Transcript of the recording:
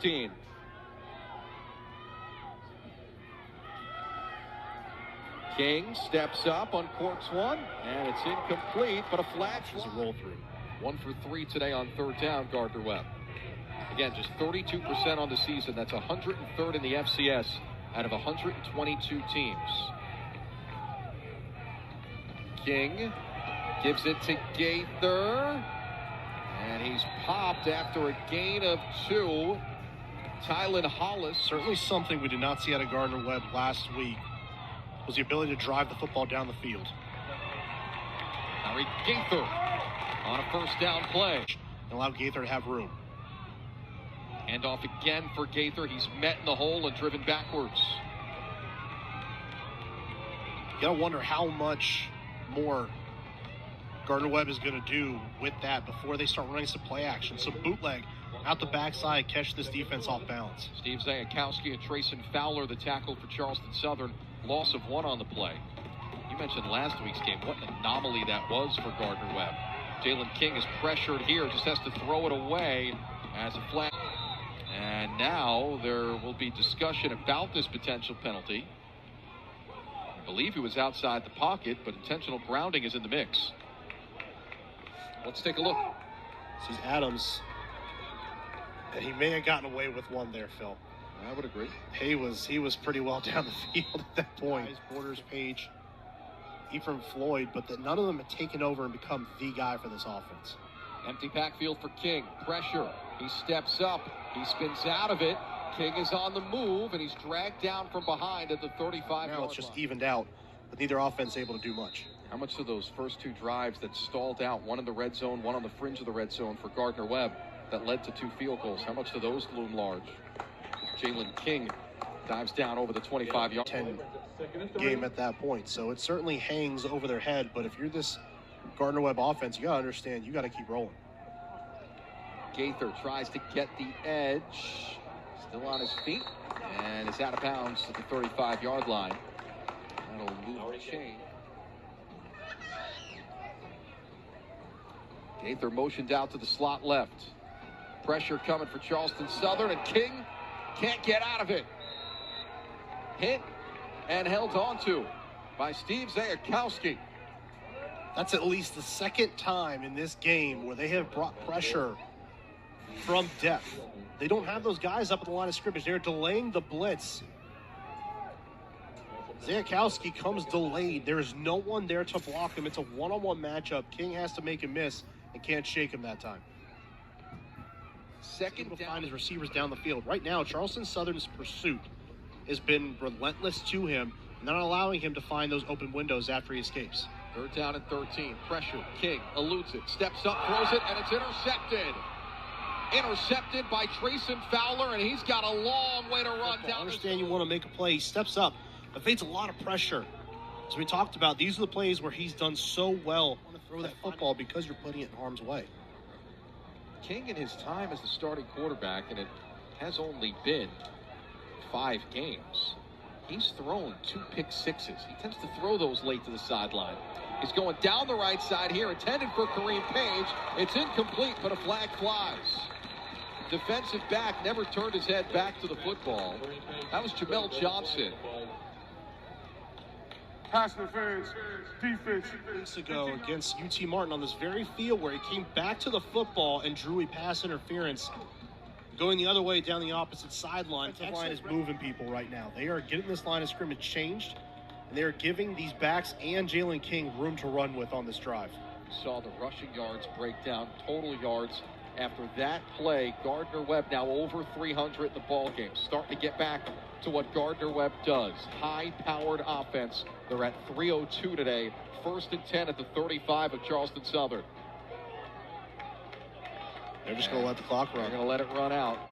16. King steps up, uncorks one, and it's incomplete, but a flag is a roll through. 1 for 3 today on third down, Gardner Webb. Again, just 32% on the season. That's 103rd in the FCS out of 122 teams. King gives it to Gaither, and he's popped after a gain of 2. Tylan Hollis. Certainly something we did not see out of Gardner Webb last week was the ability to drive the football down the field. Harry Gaither on a first down play. And allow Gaither to have room. Hand off again for Gaither. He's met in the hole and driven backwards. You gotta wonder how much more Gardner Webb is going to do with that before they start running some play action. Some bootleg out the backside, catch this defense off balance. Steve Zayakowski and Trayson Fowler, the tackle for Charleston Southern. Loss of 1 on the play. You mentioned last week's game. What an anomaly that was for Gardner Webb. Jalen King is pressured here, just has to throw it away as a flag. And now there will be discussion about this potential penalty. I believe he was outside the pocket, but intentional grounding is in the mix. Let's take a look. This is Adams. And he may have gotten away with one there, Phil. I would agree. He was pretty well down the field at that point. Borders, Page, Ephraim Floyd, but that none of them had taken over and become the guy for this offense. Empty backfield for King. Pressure. He steps up. He spins out of it. King is on the move, and he's dragged down from behind at the 35-yard line. Now it's just evened out, but neither offense able to do much. How much of those first 2 drives that stalled out, one in the red zone, one on the fringe of the red zone for Gardner Webb, that led to 2 field goals, how much do those loom large? Jalen King dives down over the 25-yard 10 game at that point, so it certainly hangs over their head, but if you're this Gardner Webb offense, you got to understand, you got to keep rolling. Gaither tries to get the edge, still on his feet, and is out of bounds at the 35-yard line. That'll move the chain. Gaither motioned out to the slot left. Pressure coming for Charleston Southern, and King can't get out of it. Hit and held onto by Steve Zayakowski. That's at least the second time in this game where they have brought pressure from depth. They don't have those guys up at the line of scrimmage. They're delaying the blitz. Zayakowski comes delayed. There is no one there to block him. It's a one-on-one matchup. King has to make a miss and can't shake him that time. Second to down. find his receivers down the field. Right now, Charleston Southern's pursuit has been relentless to him, not allowing him to find those open windows after he escapes. Third down and 13. Pressure. King eludes it, steps up, throws it, and it's intercepted. Intercepted by Trayson Fowler, and he's got a long way to run down. I understand you want to make a play. He steps up, evades a lot of pressure. As we talked about, these are the plays where he's done so well. You want to throw that football because you're putting it in harm's way. King in his time as the starting quarterback, and it has only been 5 games, he's thrown 2 pick sixes. He tends to throw those late to the sideline. He's going down the right side here, intended for Kareem Page. It's incomplete, but a flag flies. Defensive back never turned his head back to the football. That was Jamel Johnson. Pass interference, defense. Weeks ago against UT Martin on this very field where he came back to the football and drew a pass interference going the other way down the opposite sideline. The line is moving people right now. They are getting this line of scrimmage changed, and they are giving these backs and Jalen King room to run with on this drive. Saw the rushing yards break down, total yards. After that play, Gardner Webb now over 300 in the ball game. Starting to get back to what Gardner Webb does. High-powered offense. They're at 3:02 today. 1st and 10 at the 35 of Charleston Southern. They're just going to let the clock run. They're going to let it run out.